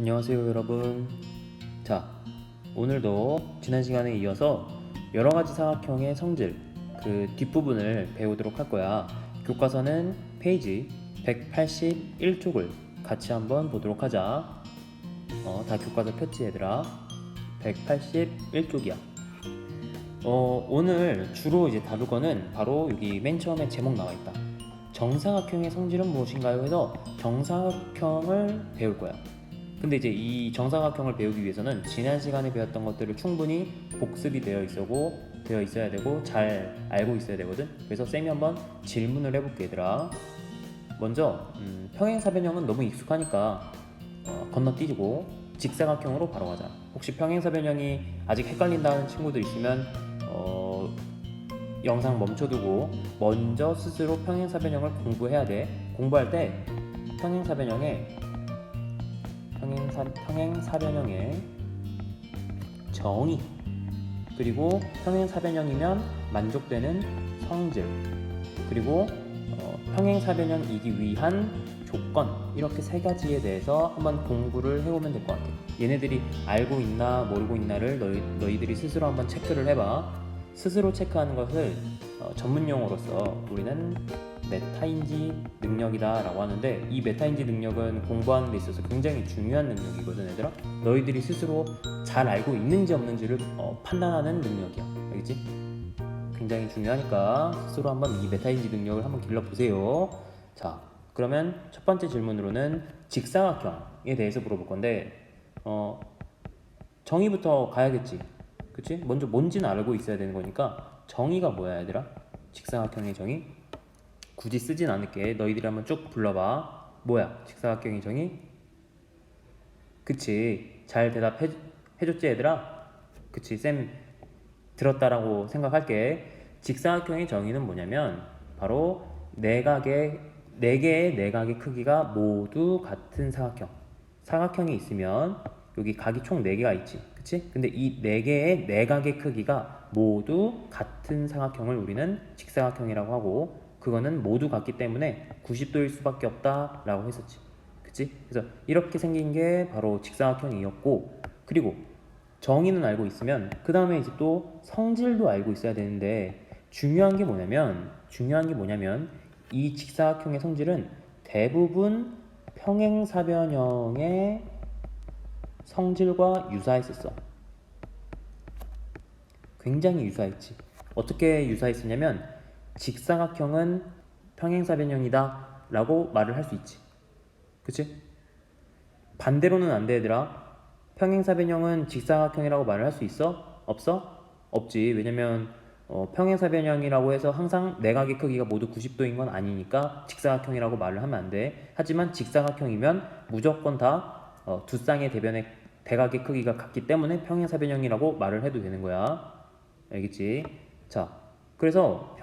안녕하세요 여러분. 자, 오늘도 지난 시간에 이어서 여러가지 사각형의 성질 그 뒷부분을 배우도록 할 거야. 교과서는 페이지 181쪽을 같이 한번 보도록 하자. 다 교과서 폈지 얘들아? 181쪽이야. 오늘 주로 이제 다룰 거는 바로 여기 맨 처음에 제목 나와 있다. 정사각형의 성질은 무엇인가요? 해서 정사각형을 배울 거야. 근데 이제 이 정사각형을 배우기 위해서는 지난 시간에 배웠던 것들을 충분히 복습이 되어 있어야 되고 잘 알고 있어야 되거든. 그래서 쌤이 한번 질문을 해볼게 얘들아. 먼저 평행사변형은 너무 익숙하니까 건너뛰고 직사각형으로 바로 가자. 혹시 평행사변형이 아직 헷갈린다는 친구들 있으면 영상 멈춰두고 먼저 스스로 평행사변형을 공부해야 돼. 공부할 때 평행사변형의 정의, 그리고 평행사변형이면 만족되는 성질, 그리고 평행사변형이기 위한 조건, 이렇게 세 가지에 대해서 한번 공부를 해오면 될 것 같아. 얘네들이 알고 있나 모르고 있나를 너희들이 스스로 한번 체크를 해봐. 스스로 체크하는 것을 전문용어로서 우리는 메타인지 능력이다 라고 하는데, 이 메타인지 능력은 공부하는 데 있어서 굉장히 중요한 능력이거든 얘들아. 너희들이 스스로 잘 알고 있는지 없는지를 판단하는 능력이야. 알겠지? 굉장히 중요하니까 스스로 한번 이 메타인지 능력을 한번 길러보세요. 자, 그러면 첫 번째 질문으로는 직사각형에 대해서 물어볼 건데 정의부터 가야겠지. 그치? 먼저 뭔지는 알고 있어야 되는 거니까 정의가 뭐야 얘들아? 직사각형의 정의? 굳이 쓰진 않을게. 너희들이 한번 쭉 불러봐. 뭐야 직사각형의 정의? 그치, 잘 대답해줬지 얘들아? 그치, 쌤 들었다라고 생각할게. 직사각형의 정의는 뭐냐면 바로 네 개의 내각의 크기가 모두 같은 사각형이 있으면 여기 각이 총 4개가 있지, 그치? 근데 이 4개의 내각의 크기가 모두 같은 사각형을 우리는 직사각형이라고 하고, 그거는 모두 같기 때문에 90도일 수밖에 없다 라고 했었지, 그치? 그래서 이렇게 생긴 게 바로 직사각형이었고, 그리고 정의는 알고 있으면 그 다음에 이제 또 성질도 알고 있어야 되는데, 중요한 게 뭐냐면 이 직사각형의 성질은 대부분 평행사변형의 성질과 유사했었어. 굉장히 유사했지. 어떻게 유사했었냐면 직사각형은 평행사변형이다 라고 말을 할 수 있지, 그치? 반대로는 안 돼 얘들아. 평행사변형은 직사각형이라고 말을 할 수 있어? 없어? 없지. 왜냐면 평행사변형이라고 해서 항상 내각의 크기가 모두 90도인 건 아니니까 직사각형이라고 말을 하면 안 돼. 하지만 직사각형이면 무조건 다 두 쌍의 대각의 크기가 같기 때문에 평행사변형이라고 말을 해도 되는 거야. 알겠지? 자, 그래서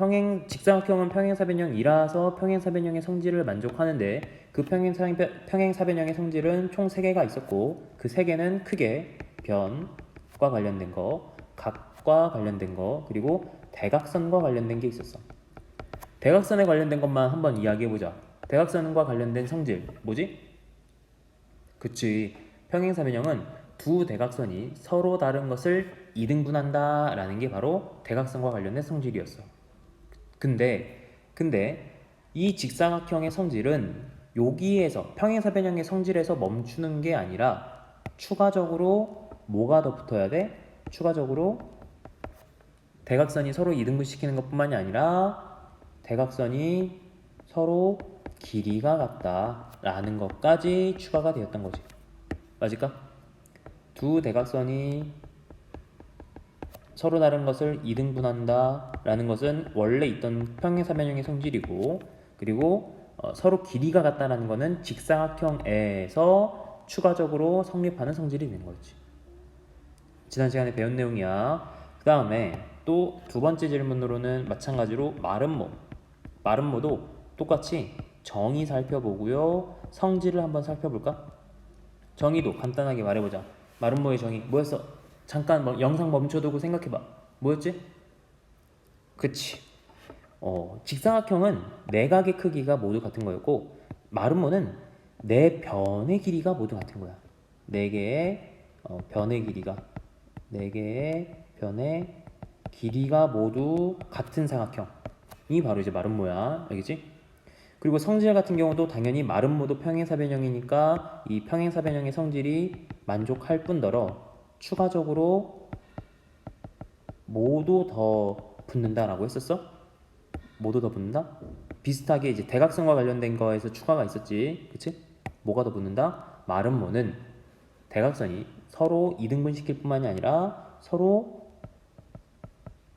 직사각형은 평행사변형이라서 평행사변형의 성질을 만족하는데, 그 평행사변형의 성질은 총 3개가 있었고, 그 3개는 크게 변과 관련된 거, 각과 관련된 거, 그리고 대각선과 관련된 게 있었어. 대각선에 관련된 것만 한번 이야기해보자. 대각선과 관련된 성질 뭐지? 그치, 평행사변형은 두 대각선이 서로 다른 것을 이등분한다 라는 게 바로 대각선과 관련된 성질이었어. 근데 이 직사각형의 성질은 여기에서 평행사변형의 성질에서 멈추는 게 아니라 추가적으로 뭐가 더 붙어야 돼? 추가적으로 대각선이 서로 이등분시키는 것뿐만이 아니라 대각선이 서로 길이가 같다 라는 것까지 추가가 되었던 거지. 맞을까? 두 대각선이 서로 다른 것을 이등분한다 라는 것은 원래 있던 평행사변형의 성질이고, 그리고 서로 길이가 같다라는 것은 직사각형에서 추가적으로 성립하는 성질이 되는 거지. 지난 시간에 배운 내용이야. 그 다음에 또 두 번째 질문으로는 마찬가지로 마름모도 똑같이 정의 살펴보고요, 성질을 한번 살펴볼까? 정의도 간단하게 말해보자. 마름모의 정의 뭐였어? 잠깐 영상 멈춰두고 생각해봐. 뭐였지? 그치. 직사각형은 내각의 크기가 모두 같은 거였고, 마름모는 네 변의 길이가 모두 같은 거야. 4개의 변의 길이가 모두 같은 삼각형이 바로 이제 마름모야. 알겠지? 그리고 성질 같은 경우도 당연히 마름모도 평행사변형이니까 이 평행사변형의 성질이 만족할 뿐더러 추가적으로 모두 더 붙는다라고 했었어? 모두 더 붙는다? 비슷하게 이제 대각선과 관련된 거에서 추가가 있었지. 그치? 뭐가 더 붙는다? 마름모는 대각선이 서로 이등분시킬 뿐만이 아니라 서로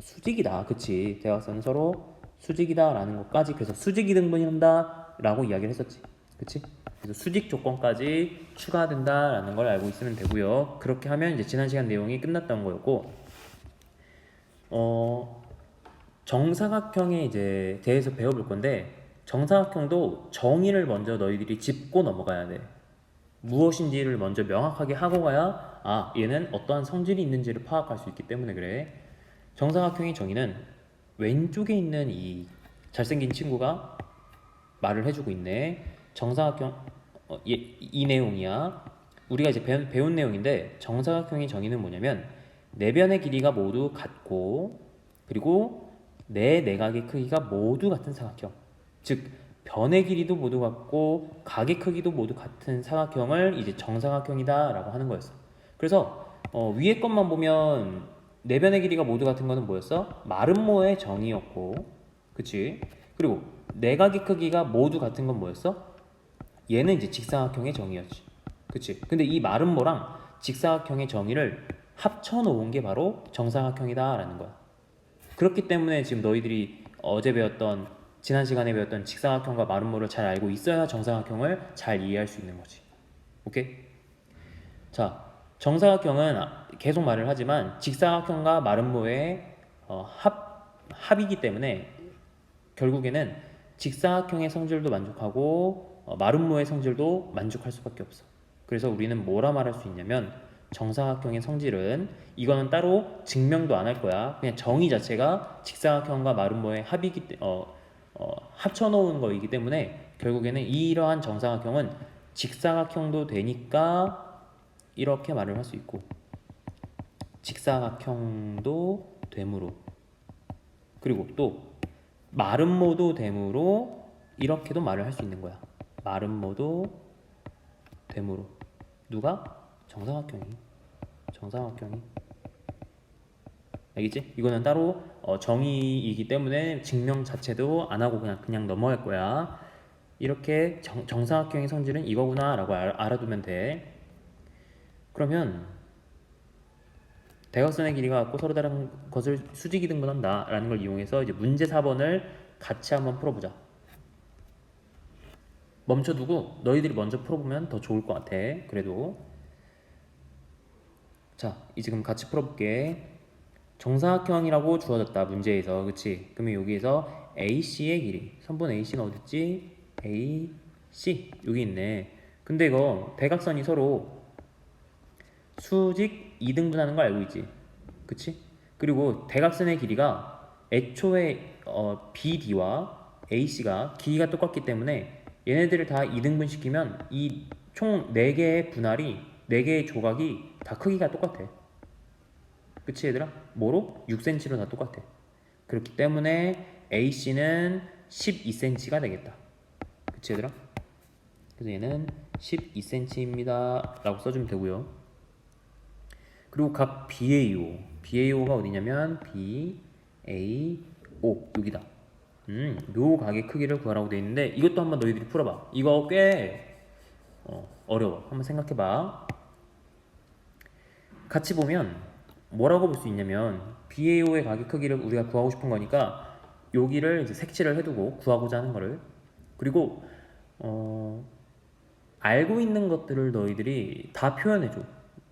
수직이다. 그치? 대각선은 서로 수직이다 라는 것까지, 그래서 수직 이등분한다 라고 이야기를 했었지. 그치? 그래서 수직 조건까지 추가된다 라는 걸 알고 있으면 되고요. 그렇게 하면 이제 지난 시간 내용이 끝났던 거였고, 정사각형에 이제 대해서 배워볼 건데, 정사각형도 정의를 먼저 너희들이 짚고 넘어가야 돼. 무엇인지를 먼저 명확하게 하고 가야 얘는 어떠한 성질이 있는지를 파악할 수 있기 때문에 그래. 정사각형의 정의는 왼쪽에 있는 이 잘생긴 친구가 말을 해주고 있네. 정사각형 이 내용이야. 우리가 이제 배운 내용인데, 정사각형의 정의는 뭐냐면 네 변의 길이가 모두 같고 그리고 네 내각의 크기가 모두 같은 사각형, 즉 변의 길이도 모두 같고 각의 크기도 모두 같은 사각형을 이제 정사각형이다 라고 하는 거였어. 그래서 위에 것만 보면 네 변의 길이가 모두 같은 거는 뭐였어? 마름모의 정의였고, 그치? 그리고 내각의 크기가 모두 같은 건 뭐였어? 얘는 이제 직사각형의 정의였지. 그치? 근데 이 마름모랑 직사각형의 정의를 합쳐 놓은 게 바로 정사각형이다 라는 거야. 그렇기 때문에 지금 너희들이 지난 시간에 배웠던 직사각형과 마름모를 잘 알고 있어야 정사각형을 잘 이해할 수 있는 거지. 오케이? 자, 정사각형은 계속 말을 하지만 직사각형과 마름모의 합이기 때문에 결국에는 직사각형의 성질도 만족하고 마름모의 성질도 만족할 수밖에 없어. 그래서 우리는 뭐라 말할 수 있냐면, 정사각형의 성질은, 이거는 따로 증명도 안 할 거야. 그냥 정의 자체가 직사각형과 마름모의 합쳐놓은 거이기 때문에 결국에는 이러한 정사각형은 직사각형도 되니까 이렇게 말을 할 수 있고, 직사각형도 되므로, 그리고 또 마름모도 되므로 이렇게도 말을 할 수 있는 거야. 마름모도 되므로. 누가? 정사각형이. 알겠지? 이거는 따로 정의이기 때문에 증명 자체도 안 하고 그냥 넘어갈 거야. 이렇게 정사각형의 성질은 이거구나 라고 알아두면 돼. 그러면 대각선의 길이가 같고 서로 다른 것을 수직이 등분한다 라는 걸 이용해서 이제 문제 4번을 같이 한번 풀어보자. 멈춰두고 너희들이 먼저 풀어보면 더 좋을 것 같아. 그래도 자, 이제 그럼 같이 풀어볼게. 정사각형이라고 주어졌다 문제에서. 그치? 그러면 여기에서 AC의 길이, 선분 AC는 어딨지? AC 여기 있네. 근데 이거 대각선이 서로 수직 2등분하는 거 알고 있지? 그치? 그리고 대각선의 길이가 애초에 BD와 AC가 길이가 똑같기 때문에 얘네들을 다 2등분 시키면 이 총 4개의 분할이, 4개의 조각이 다 크기가 똑같아. 그치 얘들아? 뭐로? 6cm로 다 똑같아. 그렇기 때문에 AC는 12cm가 되겠다. 그치 얘들아? 그래서 얘는 12cm입니다 라고 써주면 되고요. 그리고 각 BAO가 어디냐면 BAO 여기다. 요 각의 크기를 구하라고 되어 있는데, 이것도 한번 너희들이 풀어봐. 이거 꽤 어려워. 한번 생각해봐. 같이 보면 뭐라고 볼 수 있냐면, BAO의 각의 크기를 우리가 구하고 싶은 거니까 여기를 이제 색칠을 해두고 구하고자 하는 거를, 그리고 알고 있는 것들을 너희들이 다 표현해줘.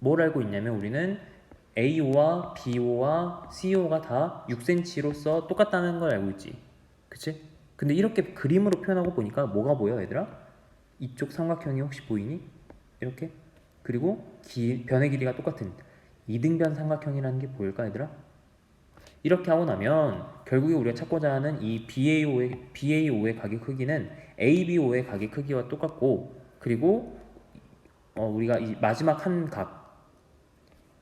뭘 알고 있냐면 우리는 AO와 BO와 CO가 다 6cm로서 똑같다는 걸 알고 있지. 그치? 근데 이렇게 그림으로 표현하고 보니까 뭐가 보여 얘들아? 이쪽 삼각형이 혹시 보이니? 이렇게? 그리고 변의 길이가 똑같은 이등변 삼각형이라는 게 보일까 얘들아? 이렇게 하고 나면 결국에 우리가 찾고자 하는 이 BAO의 각의 크기는 ABO의 각의 크기와 똑같고, 그리고 우리가 이 마지막 한 각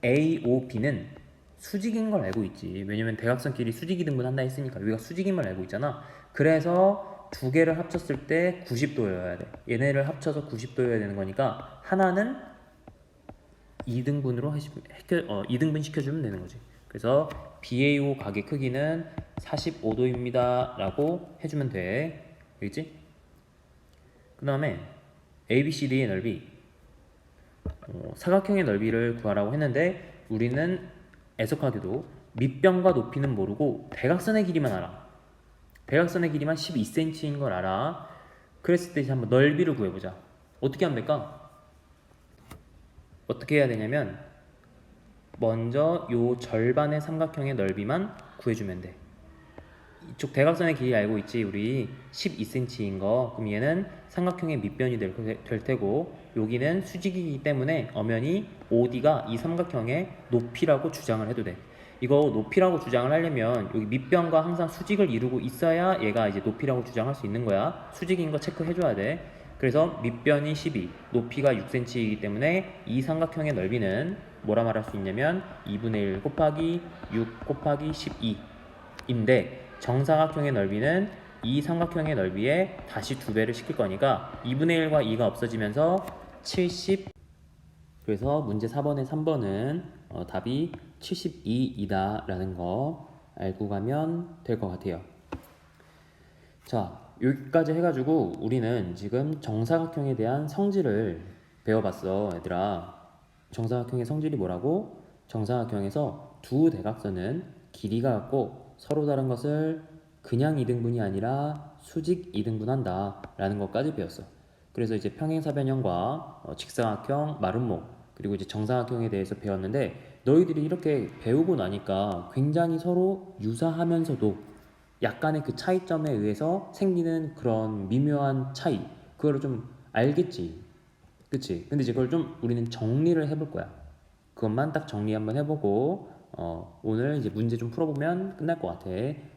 AOB는 수직인 걸 알고 있지. 왜냐면 대각선끼리 수직이 등분한다 했으니까 여기가 수직인 걸 알고 있잖아. 그래서 두 개를 합쳤을 때 90도여야 돼. 얘네를 합쳐서 90도여야 되는 거니까 하나는 2등분으로 2등분 시켜주면 되는 거지. 그래서 BAO 각의 크기는 45도입니다 라고 해주면 돼. 알겠지? 그 다음에 ABCD의 넓이, 사각형의 넓이를 구하라고 했는데 우리는 애석하게도 밑변과 높이는 모르고 대각선의 길이만 알아. 대각선의 길이만 12cm인 걸 알아. 그랬을 때 이제 한번 넓이를 구해보자. 어떻게 하면 될까? 어떻게 해야 되냐면 먼저 요 절반의 삼각형의 넓이만 구해주면 돼. 이쪽 대각선의 길이 알고 있지. 우리 12cm인 거. 그럼 얘는 삼각형의 밑변이 될 테고 여기는 수직이기 때문에 엄연히 OD가 이 삼각형의 높이라고 주장을 해도 돼. 이거 높이라고 주장을 하려면 여기 밑변과 항상 수직을 이루고 있어야 얘가 이제 높이라고 주장할 수 있는 거야. 수직인 거 체크해줘야 돼. 그래서 밑변이 12, 높이가 6cm이기 때문에 이 삼각형의 넓이는 뭐라 말할 수 있냐면 2분의 1 곱하기 6 곱하기 12인데 정사각형의 넓이는 이 삼각형의 넓이에 다시 2배를 시킬 거니까 2분의 1과 2가 없어지면서 70. 그래서 문제 4번에 3번은 답이 72이다 라는 거 알고 가면 될 것 같아요. 자, 여기까지 해가지고 우리는 지금 정사각형에 대한 성질을 배워봤어. 얘들아, 정사각형의 성질이 뭐라고? 정사각형에서 두 대각선은 길이가 같고 서로 다른 것을 그냥 이등분이 아니라 수직 이등분한다 라는 것까지 배웠어. 그래서 이제 평행사변형과 직사각형, 마름모, 그리고 이제 정사각형에 대해서 배웠는데 너희들이 이렇게 배우고 나니까 굉장히 서로 유사하면서도 약간의 그 차이점에 의해서 생기는 그런 미묘한 차이, 그거를 좀 알겠지. 그치? 근데 이제 그걸 좀 우리는 정리를 해볼 거야. 그것만 딱 정리 한번 해보고 오늘 이제 문제 좀 풀어보면 끝날 것 같아.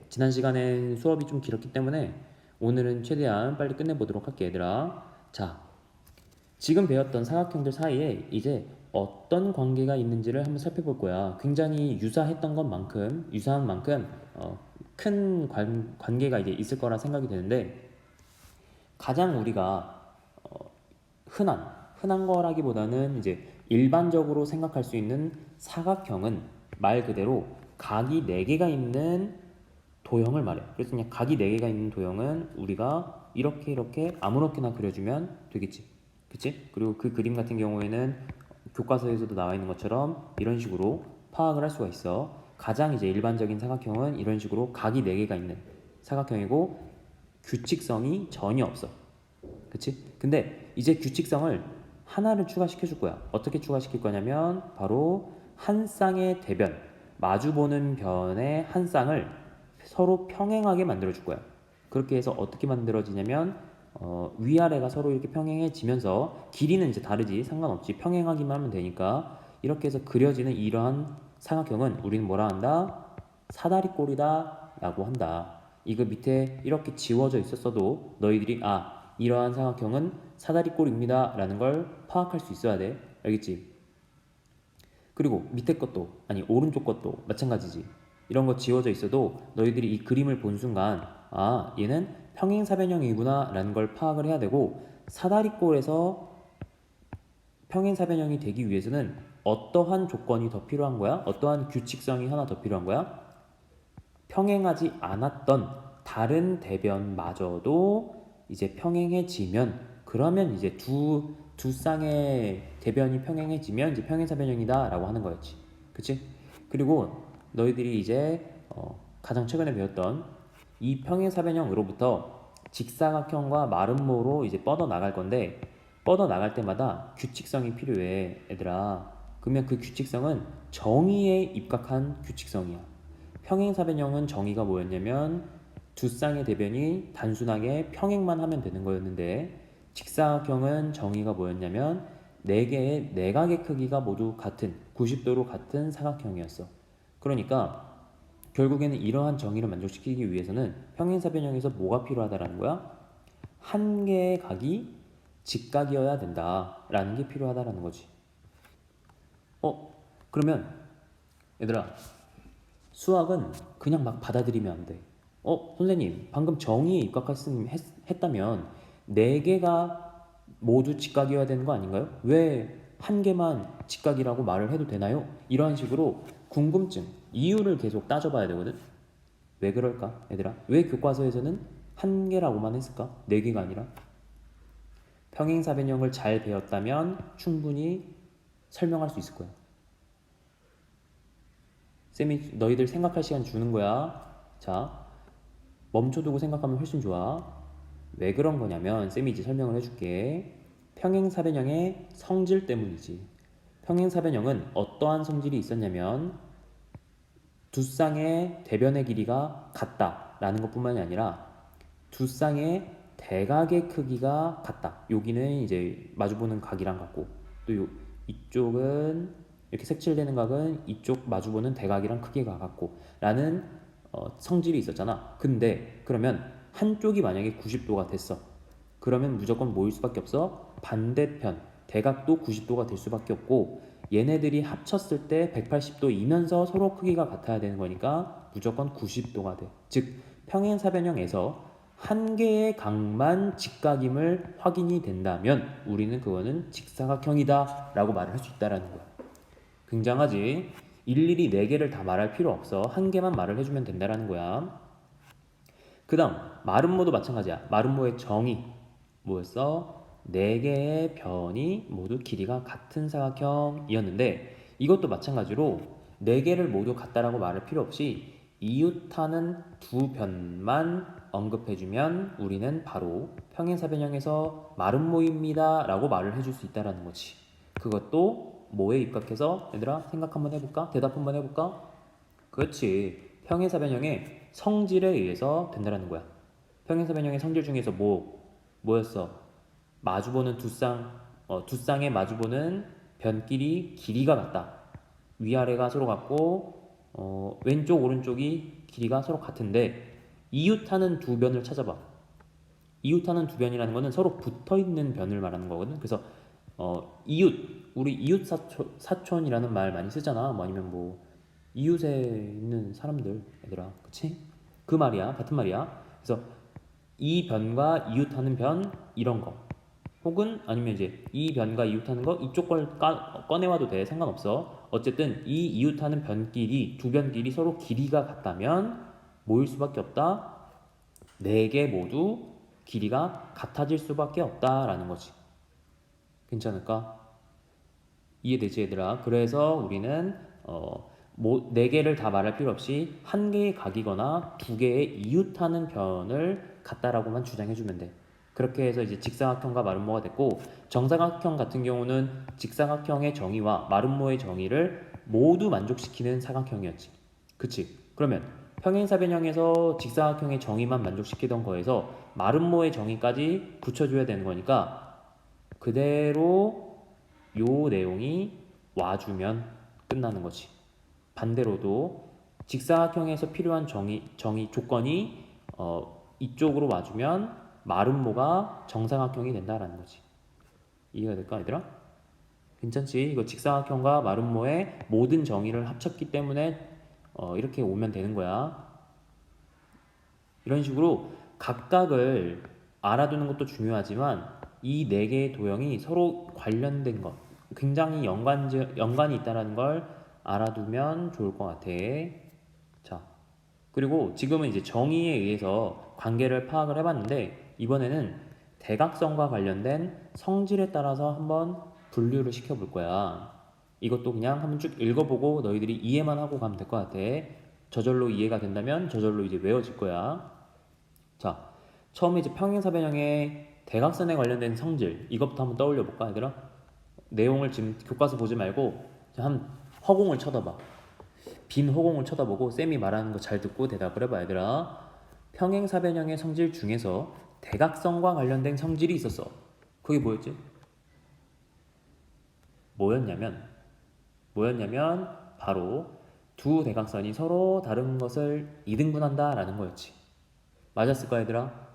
지난 시간엔 수업이 좀 길었기 때문에 오늘은 최대한 빨리 끝내보도록 할게, 얘들아. 자, 지금 배웠던 사각형들 사이에 이제 어떤 관계가 있는지를 한번 살펴볼 거야. 굉장히 유사했던 것만큼, 유사한 만큼 큰 관계가 이제 있을 거라 생각이 되는데 가장 우리가 흔한 거라기보다는 이제 일반적으로 생각할 수 있는 사각형은 말 그대로 각이 4개가 있는 도형을 말해. 그래서 그냥 각이 4개가 있는 도형은 우리가 이렇게 아무렇게나 그려주면 되겠지. 그치? 그리고 그 그림 같은 경우에는 교과서에서도 나와 있는 것처럼 이런 식으로 파악을 할 수가 있어. 가장 이제 일반적인 사각형은 이런 식으로 각이 4개가 있는 사각형이고 규칙성이 전혀 없어. 그치? 근데 이제 규칙성을 하나를 추가시켜 줄 거야. 어떻게 추가시킬 거냐면 바로 한 쌍의 대변, 마주보는 변의 한 쌍을 서로 평행하게 만들어 줄 거야. 그렇게 해서 어떻게 만들어지냐면 위아래가 서로 이렇게 평행해지면서 길이는 이제 다르지 상관없지 평행하기만 하면 되니까 이렇게 해서 그려지는 이러한 삼각형은 우리는 뭐라 한다? 사다리꼴이다 라고 한다. 이거 밑에 이렇게 지워져 있었어도 너희들이 이러한 삼각형은 사다리꼴입니다 라는 걸 파악할 수 있어야 돼. 알겠지? 그리고 밑에 것도 아니 오른쪽 것도 마찬가지지. 이런 거 지워져 있어도 너희들이 이 그림을 본 순간 얘는 평행사변형이구나 라는 걸 파악을 해야 되고 사다리꼴에서 평행사변형이 되기 위해서는 어떠한 조건이 더 필요한 거야? 어떠한 규칙성이 하나 더 필요한 거야? 평행하지 않았던 다른 대변마저도 이제 평행해지면 그러면 이제 두 쌍의 대변이 평행해지면 이제 평행사변형이다 라고 하는 거였지. 그치? 그리고 너희들이 이제 가장 최근에 배웠던 이 평행사변형으로부터 직사각형과 마름모로 이제 뻗어 나갈 건데 뻗어 나갈 때마다 규칙성이 필요해, 얘들아. 그러면 그 규칙성은 정의에 입각한 규칙성이야. 평행사변형은 정의가 뭐였냐면 두 쌍의 대변이 단순하게 평행만 하면 되는 거였는데 직사각형은 정의가 뭐였냐면 네 개의 내각의 크기가 모두 같은 90도로 같은 사각형이었어. 그러니까 결국에는 이러한 정의를 만족시키기 위해서는 평행사변형에서 뭐가 필요하다라는 거야? 한 개의 각이 직각이어야 된다라는 게 필요하다라는 거지. 그러면 얘들아, 수학은 그냥 막 받아들이면 안 돼. 선생님, 방금 정의에 입각했다면 네 개가 모두 직각이어야 되는 거 아닌가요? 왜 한 개만 직각이라고 말을 해도 되나요? 이러한 식으로 궁금증, 이유를 계속 따져봐야 되거든. 왜 그럴까, 얘들아? 왜 교과서에서는 한 개라고만 했을까? 네 개가 아니라? 평행사변형을 잘 배웠다면 충분히 설명할 수 있을 거야. 쌤이 너희들 생각할 시간 주는 거야. 자, 멈춰두고 생각하면 훨씬 좋아. 왜 그런 거냐면 쌤이 이제 설명을 해줄게. 평행사변형의 성질 때문이지. 평행사변형은 어떠한 성질이 있었냐면 두 쌍의 대변의 길이가 같다라는 것뿐만이 아니라 두 쌍의 대각의 크기가 같다. 여기는 이제 마주보는 각이랑 같고 또 이쪽은 이렇게 색칠되는 각은 이쪽 마주보는 대각이랑 크기가 같고 라는 성질이 있었잖아. 근데 그러면 한쪽이 만약에 90도가 됐어. 그러면 무조건 뭐일 수밖에 없어? 반대편 대각도 90도가 될 수밖에 없고 얘네들이 합쳤을 때 180도이면서 서로 크기가 같아야 되는 거니까 무조건 90도가 돼. 즉 평행사변형에서 한 개의 각만 직각임을 확인이 된다면 우리는 그거는 직사각형이다 라고 말을 할 수 있다라는 거야. 굉장하지? 일일이 네 개를 다 말할 필요 없어. 한 개만 말을 해주면 된다라는 거야. 그 다음 마름모도 마찬가지야. 마름모의 정의 뭐였어? 네 개의 변이 모두 길이가 같은 사각형이었는데 이것도 마찬가지로 네 개를 모두 같다라고 말할 필요 없이 이웃하는 두 변만 언급해주면 우리는 바로 평행사변형에서 마름모입니다 라고 말을 해줄 수 있다는 거지. 그것도 뭐에 입각해서 얘들아 생각 한번 해볼까? 대답 한번 해볼까? 그렇지. 평행사변형의 성질에 의해서 된다는 거야. 평행사변형의 성질 중에서 뭐였어? 마주보는 두 쌍의 마주보는 변끼리 길이가 같다. 위아래가 서로 같고 왼쪽 오른쪽이 길이가 서로 같은데 이웃하는 두 변을 찾아봐. 이웃하는 두 변이라는 거는 서로 붙어있는 변을 말하는 거거든. 그래서 우리 이웃 사촌이라는 말 많이 쓰잖아. 뭐 아니면 뭐 이웃에 있는 사람들, 얘들아, 그치? 그 말이야, 같은 말이야. 그래서 이 변과 이웃하는 변 이런 거, 혹은 아니면 이제 이 변과 이웃하는 거 이쪽 걸 꺼내와도 돼. 상관없어. 어쨌든 이 이웃하는 변끼리 두 변끼리 서로 길이가 같다면 뭐일 수밖에 없다? 네 개 모두 길이가 같아질 수밖에 없다라는 거지. 괜찮을까? 이해되지, 얘들아? 그래서 우리는 네 개를 다 말할 필요 없이 한 개의 각이거나 두 개의 이웃하는 변을 같다라고만 주장해주면 돼. 그렇게 해서 이제 직사각형과 마름모가 됐고, 정사각형 같은 경우는 직사각형의 정의와 마름모의 정의를 모두 만족시키는 사각형이었지. 그치? 그러면 평행사변형에서 직사각형의 정의만 만족시키던 거에서 마름모의 정의까지 붙여줘야 되는 거니까 그대로 요 내용이 와주면 끝나는 거지. 반대로도 직사각형에서 필요한 정의 조건이 이쪽으로 와주면 마름모가 정사각형이 된다라는 거지. 이해가 될까, 얘들아? 괜찮지? 이거 직사각형과 마름모의 모든 정의를 합쳤기 때문에 이렇게 오면 되는 거야. 이런 식으로 각각을 알아두는 것도 중요하지만 이 네 개의 도형이 서로 관련된 것, 굉장히 연관이 있다는 걸 알아두면 좋을 것 같아. 자, 그리고 지금은 이제 정의에 의해서 관계를 파악을 해봤는데 이번에는 대각선과 관련된 성질에 따라서 한번 분류를 시켜볼 거야. 이것도 그냥 한번 쭉 읽어보고 너희들이 이해만 하고 가면 될 것 같아. 저절로 이해가 된다면 저절로 이제 외워질 거야. 자, 처음에 이제 평행사변형의 대각선에 관련된 성질 이것부터 한번 떠올려 볼까, 얘들아? 내용을 지금 교과서 보지 말고 한 허공을 쳐다봐. 빈 허공을 쳐다보고 쌤이 말하는 거 잘 듣고 대답을 해봐, 얘들아. 평행사변형의 성질 중에서 대각선과 관련된 성질이 있었어. 그게 뭐였지? 뭐였냐면 바로 두 대각선이 서로 다른 것을 이등분한다 라는 거였지. 맞았을까, 얘들아?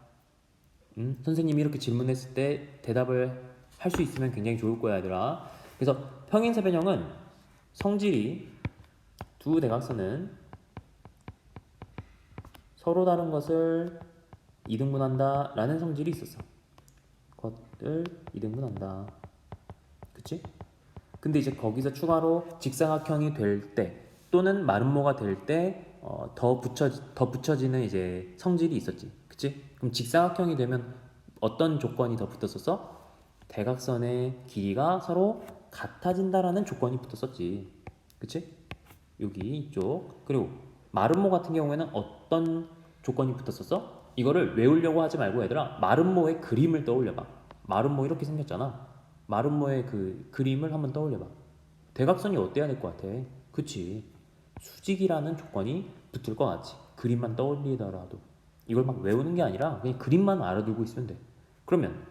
선생님이 이렇게 질문했을 때 대답을 할 수 있으면 굉장히 좋을 거야, 얘들아. 그래서 평행사변형은 성질이 두 대각선은 서로 다른 것을 이등분한다 라는 성질이 있었어. 것을 이등분한다. 그치? 근데 이제 거기서 추가로 직사각형이 될 때 또는 마름모가 될 때 더 붙여지는 이제 성질이 있었지. 그치? 그럼 직사각형이 되면 어떤 조건이 더 붙었었어? 대각선의 길이가 서로 같아진다라는 조건이 붙었었지. 그치? 여기 이쪽. 그리고 마름모 같은 경우에는 어떤 조건이 붙었었어? 이거를 외우려고 하지 말고 얘들아, 마름모의 그림을 떠올려봐. 마름모 이렇게 생겼잖아. 마름모의 그 그림을 한번 떠올려봐. 대각선이 어때야 될 것 같아? 그치? 수직이라는 조건이 붙을 것 같지. 그림만 떠올리더라도. 이걸 막 외우는 게 아니라 그냥 그림만 알아두고 있으면 돼. 그러면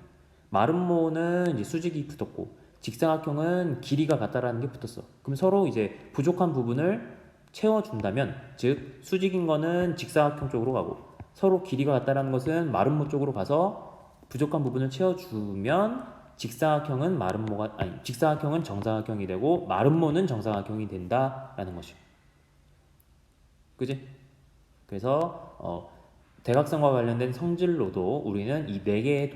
마름모는 이제 수직이 붙었고 직사각형은 길이가 같다라는 게 붙었어. 그럼 서로 이제 부족한 부분을 채워준다면, 즉 수직인 거는 직사각형 쪽으로 가고 서로 길이가 같다라는 것은 마름모 쪽으로 가서 부족한 부분을 채워주면 직사각형은 마름모가 아니 직사각형은 정사각형이 되고 마름모는 정사각형이 된다라는 것이요. 그지? 그래서 대각선과 관련된 성질로도 우리는 이 네 개의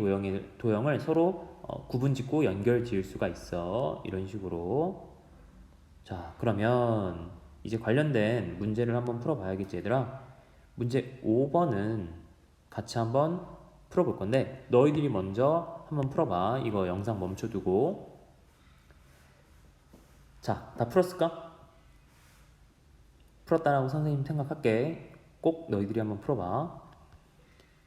도형을 서로 구분짓고 연결 지을 수가 있어. 이런 식으로. 자, 그러면 이제 관련된 문제를 한번 풀어봐야겠지, 얘들아. 문제 5번은 같이 한번 풀어볼 건데 너희들이 먼저 한번 풀어봐. 이거 영상 멈춰두고. 자, 다 풀었을까? 풀었다라고 선생님 생각할게. 꼭 너희들이 한번 풀어봐.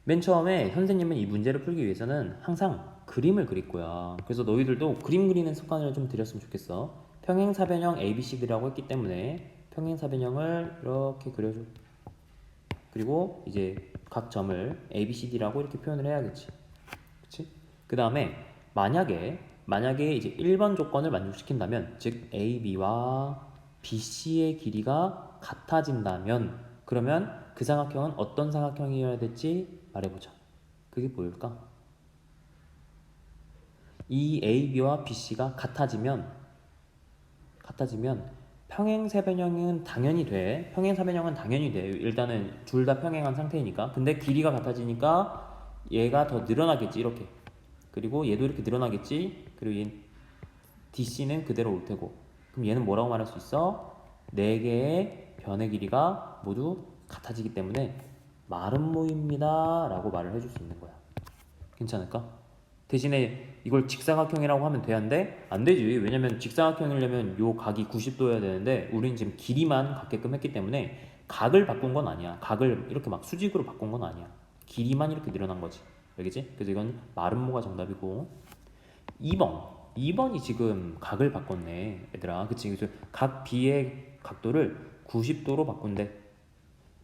맨 처음에 선생님은 이 문제를 풀기 위해서는 항상 그림을 그릴 거야. 그래서 너희들도 그림 그리는 습관을 좀 들였으면 좋겠어. 평행사변형 ABCD라고 했기 때문에 평행사변형을 이렇게 그려줘. 그리고 이제 각 점을 ABCD라고 이렇게 표현을 해야겠지. 그치? 그 다음에 만약에 이제 1번 조건을 만족시킨다면, 즉 AB와 BC의 길이가 같아진다면, 그러면 그 삼각형은 어떤 삼각형이어야 될지 말해보자. 그게 뭐일까? 이 AB와 BC가 같아지면 평행사변형은 당연히 돼. 평행사변형은 당연히 돼. 일단은 둘 다 평행한 상태이니까. 근데 길이가 같아지니까 얘가 더 늘어나겠지, 이렇게. 그리고 얘도 이렇게 늘어나겠지. 그리고 얘 DC는 그대로 올 테고. 그럼 얘는 뭐라고 말할 수 있어? 네 개의 변의 길이가 모두 같아지기 때문에 마름모입니다 라고 말을 해줄 수 있는 거야. 괜찮을까? 대신에 이걸 직사각형이라고 하면 돼야인데 안 되지. 왜냐면 직사각형이려면 요 각이 90도여야 되는데 우리는 지금 길이만 같게끔 했기 때문에 각을 바꾼 건 아니야. 각을 이렇게 막 수직으로 바꾼 건 아니야. 길이만 이렇게 늘어난 거지. 알겠지? 그래서 이건 마름모가 정답이고. 2번이 지금 각을 바꿨네, 얘들아. 그치? 그래서 각 B의 각도를 90도로 바꾼대.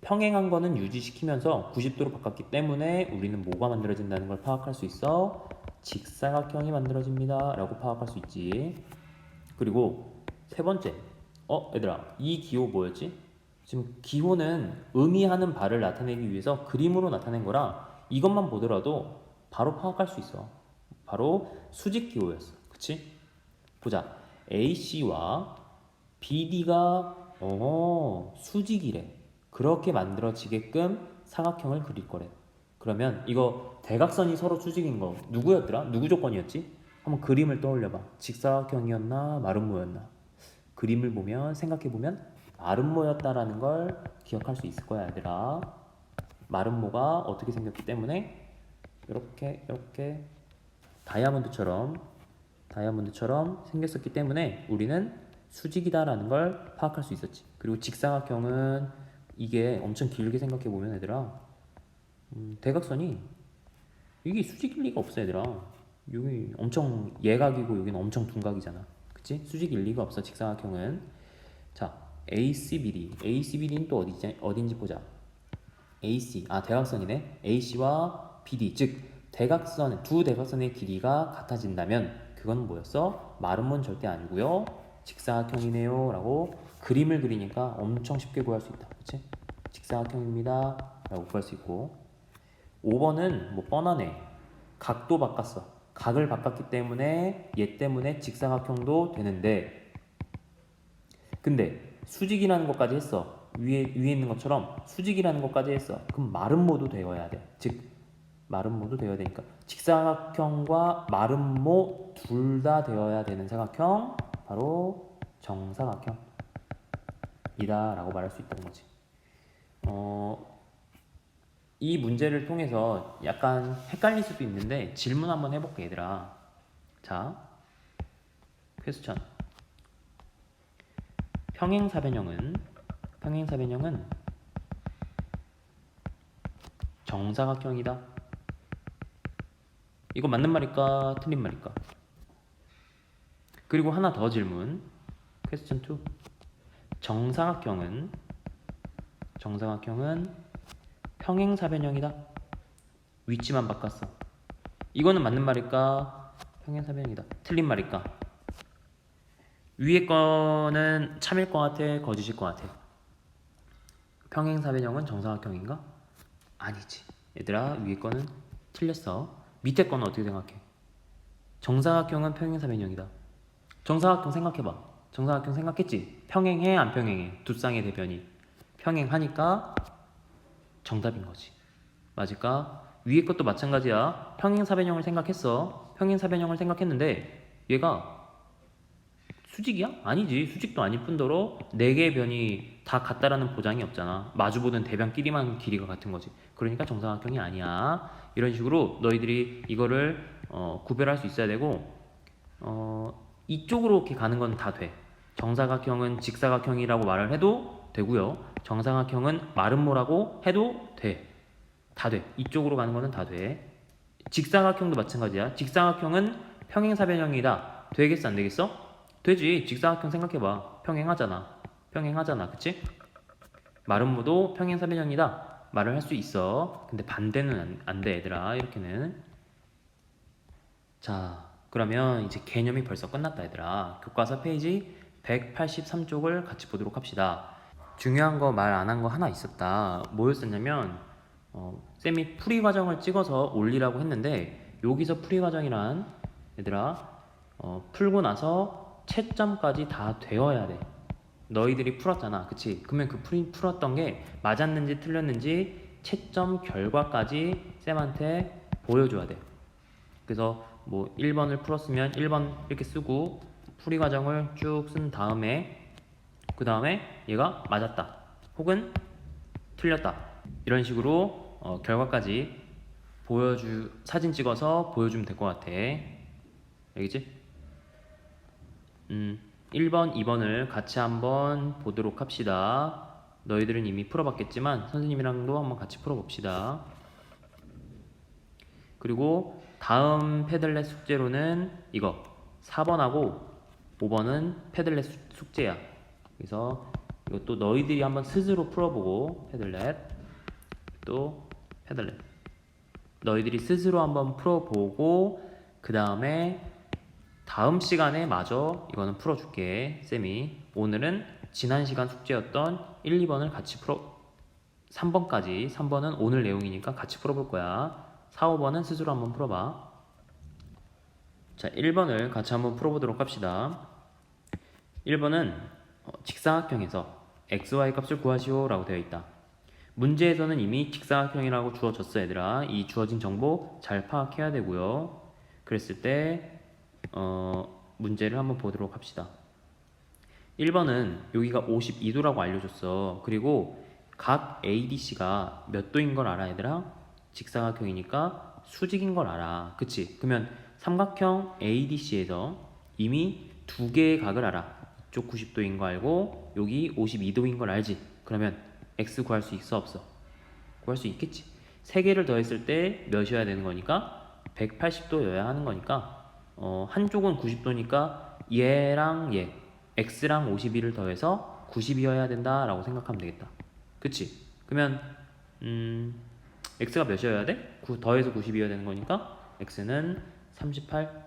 평행한 거는 유지시키면서 90도로 바꿨기 때문에 우리는 뭐가 만들어진다는 걸 파악할 수 있어? 직사각형이 만들어집니다 라고 파악할 수 있지. 그리고 세 번째, 얘들아, 이 기호 뭐였지? 지금 기호는 의미하는 바를 나타내기 위해서 그림으로 나타낸 거라 이것만 보더라도 바로 파악할 수 있어. 바로 수직 기호였어. 그치? 보자. AC와 BD가 수직이래. 그렇게 만들어지게끔 사각형을 그릴 거래. 그러면 이거 대각선이 서로 수직인 거 누구였더라? 누구 조건이었지? 한번 그림을 떠올려봐. 직사각형이었나 마름모였나? 그림을 보면 생각해보면 마름모였다라는 걸 기억할 수 있을 거야, 얘들아. 마름모가 어떻게 생겼기 때문에 이렇게 다이아몬드처럼 생겼었기 때문에 우리는 수직이다라는 걸 파악할 수 있었지. 그리고 직사각형은 이게 엄청 길게 생각해보면 얘들아, 대각선이 이게 수직일 리가 없어, 얘들아. 여기 엄청 예각이고 여기는 엄청 둔각이잖아. 그치? 수직일 리가 없어, 직사각형은. 자, ACBD는 또 어딘지 보자. 대각선이네. AC와 BD, 즉 두 대각선의 길이가 같아진다면 그건 뭐였어? 마름모는 절대 아니고요, 직사각형이네요 라고 그림을 그리니까 엄청 쉽게 구할 수 있다. 그치? 직사각형입니다 라고 구할 수 있고. 5번은 뭐 뻔하네. 각도 바꿨어. 각을 바꿨기 때문에 얘 때문에 직사각형도 되는데, 근데 수직이라는 것까지 했어. 위에 있는 것처럼 수직이라는 것까지 했어. 그럼 마름모도 되어야 돼. 즉 마름모도 되어야 되니까 직사각형과 마름모 둘 다 되어야 되는 사각형, 바로 정사각형이다 라고 말할 수 있다는 거지. 이 문제를 통해서 약간 헷갈릴 수도 있는데 질문 한번 해볼게 얘들아. 자, 퀘스천. 평행사변형은 정사각형이다. 이거 맞는 말일까 틀린 말일까? 그리고 하나 더 질문. 퀘스천 2. 정사각형은 평행사변형이다. 위치만 바꿨어. 이거는 맞는 말일까? 평행사변형이다. 틀린 말일까? 위에 거는 참일 것 같아? 거짓일 것 같아? 평행사변형은 정사각형인가? 아니지. 얘들아, 위에 거는 틀렸어. 밑에 거는 어떻게 생각해? 정사각형은 평행사변형이다. 정사각형 생각해봐. 정사각형 생각했지? 평행해 안 평행해? 두 쌍의 대변이 평행하니까 정답인 거지. 맞을까? 위에 것도 마찬가지야. 평행사변형을 생각했어. 평행사변형을 생각했는데 얘가 수직이야? 아니지. 수직도 아닐 뿐더러 네 개의 변이 다 같다라는 보장이 없잖아. 마주보는 대변끼리만 길이가 같은 거지. 그러니까 정사각형이 아니야. 이런 식으로 너희들이 이거를 구별할 수 있어야 되고, 이쪽으로 이렇게 가는 건 다 돼. 정사각형은 직사각형이라고 말을 해도 되고요. 정사각형은 마름모라고 해도 돼. 다 돼. 이쪽으로 가는 거는 다 돼. 직사각형도 마찬가지야. 직사각형은 평행사변형이다. 되겠어 안 되겠어? 되지. 직사각형 생각해봐. 평행하잖아. 그치? 마름모도 평행사변형이다 말을 할 수 있어. 근데 반대는 안 돼 얘들아. 이렇게는. 자, 그러면 이제 개념이 벌써 끝났다 얘들아. 교과서 페이지 183쪽을 같이 보도록 합시다. 중요한 거 말 안 한 거 하나 있었다. 뭐였었냐면 쌤이 풀이 과정을 찍어서 올리라고 했는데, 여기서 풀이 과정이란 얘들아 풀고 나서 채점까지 다 되어야 돼. 너희들이 풀었잖아, 그치? 그러면 그 풀었던 게 맞았는지 틀렸는지 채점 결과까지 쌤한테 보여줘야 돼. 그래서 뭐 1번을 풀었으면 1번 이렇게 쓰고 풀이 과정을 쭉 쓴 다음에 그 다음에 얘가 맞았다 혹은 틀렸다 이런 식으로 결과까지 사진 찍어서 보여주면 될 것 같아. 알겠지? 1번, 2번을 같이 한번 보도록 합시다. 너희들은 이미 풀어봤겠지만 선생님이랑도 한번 같이 풀어봅시다. 그리고 다음 패들렛 숙제로는 이거 4번하고 5번은 패들렛 숙제야. 그래서 이것도 너희들이 한번 스스로 풀어보고, 패들렛 또 패들렛 너희들이 스스로 한번 풀어보고 그 다음에 다음 시간에 마저 이거는 풀어줄게. 쌤이 오늘은 지난 시간 숙제였던 1, 2번을 같이 3번은 오늘 내용이니까 같이 풀어볼 거야. 4, 5번은 스스로 한번 풀어봐. 자, 1번을 같이 한번 풀어보도록 합시다. 1번은 직사각형에서 xy 값을 구하시오 라고 되어 있다. 문제에서는 이미 직사각형이라고 주어졌어 얘들아. 이 주어진 정보 잘 파악해야 되고요. 그랬을 때 문제를 한번 보도록 합시다. 1번은 여기가 52도라고 알려줬어. 그리고 각 ADC가 몇 도인 걸 알아 얘들아? 직사각형이니까 수직인 걸 알아. 그치? 그러면 삼각형 ADC에서 이미 두 개의 각을 알아. 이쪽 90도인 거 알고 여기 52도인 걸 알지? 그러면 x 구할 수 있어 없어? 구할 수 있겠지. 세 개를 더했을 때 몇이어야 되는 거니까 180도여야 하는 거니까 한쪽은 90도니까 얘랑 얘 x랑 52를 더해서 90이어야 된다라고 생각하면 되겠다. 그치? 그러면 x가 몇이어야 돼? 더해서 90이어야 되는 거니까 x는 38.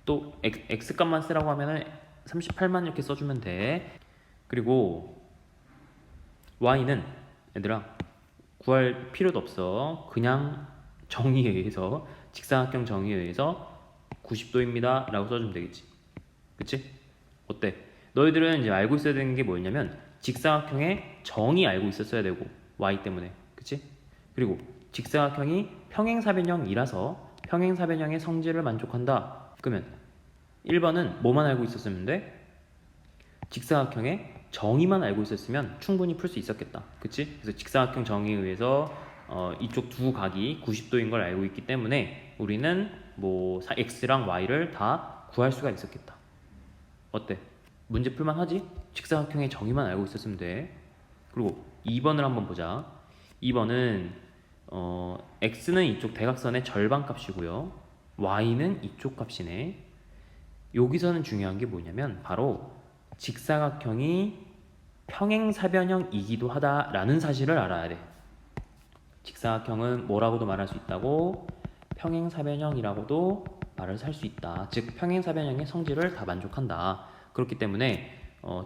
또 x값만 쓰라고 하면은 38만 이렇게 써주면 돼. 그리고 y는 얘들아 구할 필요도 없어. 그냥 정의에 의해서 직사각형 정의에 의해서 90도입니다 라고 써주면 되겠지. 그치? 어때? 너희들은 이제 알고 있어야 되는 게 뭐였냐면 직사각형의 정의 알고 있었어야 되고 y 때문에. 그치? 그리고 직사각형이 평행사변형이라서 평행사변형의 성질을 만족한다. 그러면 1번은 뭐만 알고 있었으면 돼? 직사각형의 정의만 알고 있었으면 충분히 풀 수 있었겠다. 그치? 그래서 직사각형 정의에 의해서 이쪽 두 각이 90도인 걸 알고 있기 때문에 우리는 뭐 x랑 y를 다 구할 수가 있었겠다. 어때? 문제 풀만 하지? 직사각형의 정의만 알고 있었으면 돼. 그리고 2번을 한번 보자. 2번은 x는 이쪽 대각선의 절반 값이고요. y는 이쪽 값이네. 여기서는 중요한 게 뭐냐면 바로 직사각형이 평행사변형이기도 하다라는 사실을 알아야 돼. 직사각형은 뭐라고도 말할 수 있다고, 평행사변형이라고도 말을 할 수 있다. 즉 평행사변형의 성질을 다 만족한다. 그렇기 때문에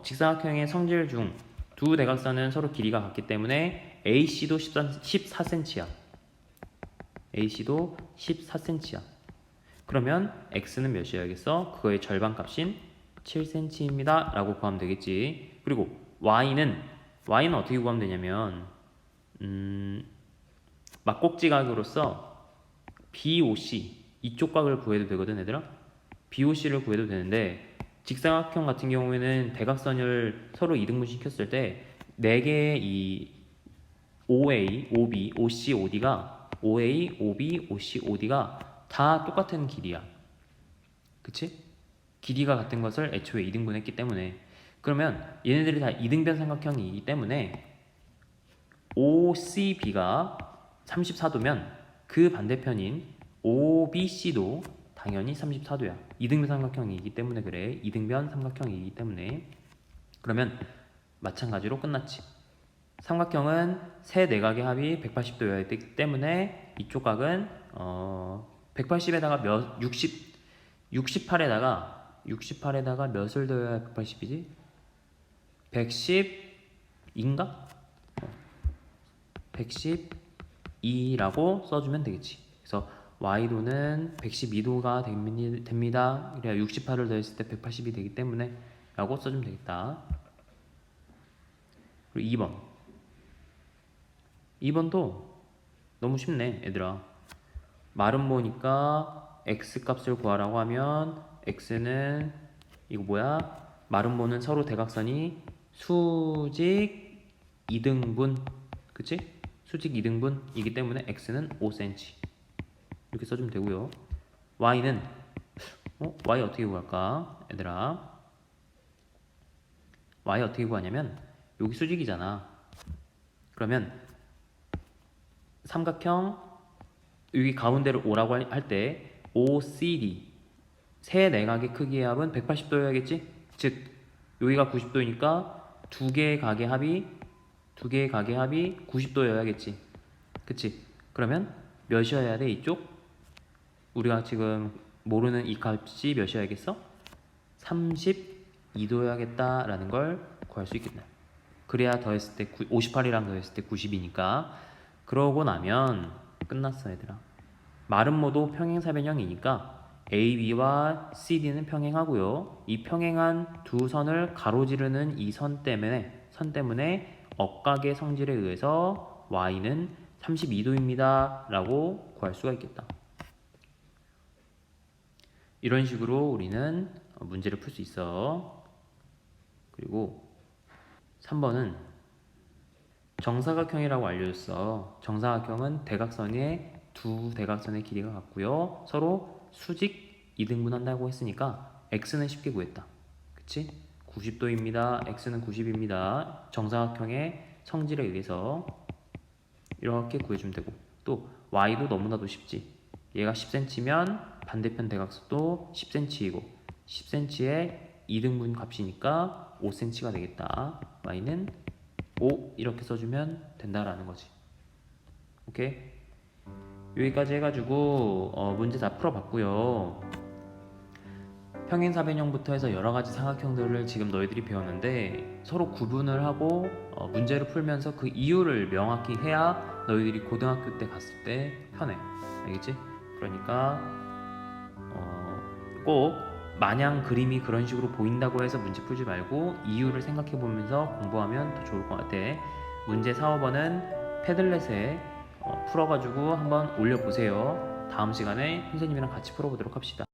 직사각형의 성질 중 두 대각선은 서로 길이가 같기 때문에 AC도 14cm야. AC도 14cm야. 그러면 x는 몇이어야겠어? 그거의 절반값인 7cm입니다 라고 구하면 되겠지. 그리고 y는 어떻게 구하면 되냐면 막꼭지각으로서 BOC 이쪽 각을 구해도 되거든 얘들아. BOC를 구해도 되는데 직사각형 같은 경우에는 대각선을 서로 이등분 시켰을 때 4개의 이 OA, OB, OC, OD가 OA, OB, OC, OD가 다 똑같은 길이야. 그치? 길이가 같은 것을 애초에 이등분했기 때문에. 그러면 얘네들이 다 이등변 삼각형이기 때문에 OCB가 34도면 그 반대편인 OBC도 당연히 34도야. 이등변 삼각형이기 때문에 그래. 이등변 삼각형이기 때문에. 그러면 마찬가지로 끝났지. 삼각형은 세 내각의 합이 180도여야 되기 때문에 이쪽 각은 180에다가 68에다가 몇을 더해야 180이지? 110인가? 112라고 써주면 되겠지. 그래서 y도는 112도가 됩니다. 그래야 68을 더했을 때 180이 되기 때문에 라고 써주면 되겠다. 그리고 2번도 너무 쉽네 얘들아. 마름모니까 x 값을 구하라고 하면 x는 이거 뭐야? 마름모는 서로 대각선이 수직 2등분, 그치? 수직 2등분이기 때문에 x는 5cm 이렇게 써주면 되고요. y는 y 어떻게 구할까? 얘들아, y 어떻게 구하냐면 여기 수직이잖아. 그러면 삼각형 여기 가운데를 O라고 할 때 OCD 세 내각의 크기의 합은 180도여야겠지? 즉 여기가 90도니까 두 개의 각의 합이 90도여야겠지. 그치? 그러면 몇이어야 돼 이쪽? 우리가 지금 모르는 이 값이 몇이어야겠어? 32도여야겠다라는 걸 구할 수 있겠네. 그래야 더했을 때 58이랑 더했을 때 90이니까. 그러고 나면 끝났어 얘들아. 마름모도 평행사변형이니까 AB와 CD는 평행하고요. 이 평행한 두 선을 가로지르는 이 선 때문에 억각의 성질에 의해서 y는 32도입니다 라고 구할 수가 있겠다. 이런 식으로 우리는 문제를 풀 수 있어. 그리고 3번은 정사각형이라고 알려줬어. 정사각형은 두 대각선의 길이가 같고요. 서로 수직 2등분 한다고 했으니까 x는 쉽게 구했다. 그치? 90도입니다. x는 90입니다. 정사각형의 성질에 의해서 이렇게 구해주면 되고, 또 y도 너무나도 쉽지. 얘가 10cm면 반대편 대각선도 10cm이고 10cm의 2등분 값이니까 5cm가 되겠다. y는 5 이렇게 써주면 된다라는 거지. 오케이? 여기까지 해가지고 문제 다 풀어봤고요. 평행사변형부터 해서 여러가지 삼각형들을 지금 너희들이 배웠는데 서로 구분을 하고 문제를 풀면서 그 이유를 명확히 해야 너희들이 고등학교 때 갔을 때 편해. 알겠지? 그러니까 꼭 마냥 그림이 그런 식으로 보인다고 해서 문제 풀지 말고 이유를 생각해 보면서 공부하면 더 좋을 것 같아. 문제 4, 5번은 패들렛에 풀어가지고 한번 올려보세요. 다음 시간에 선생님이랑 같이 풀어보도록 합시다.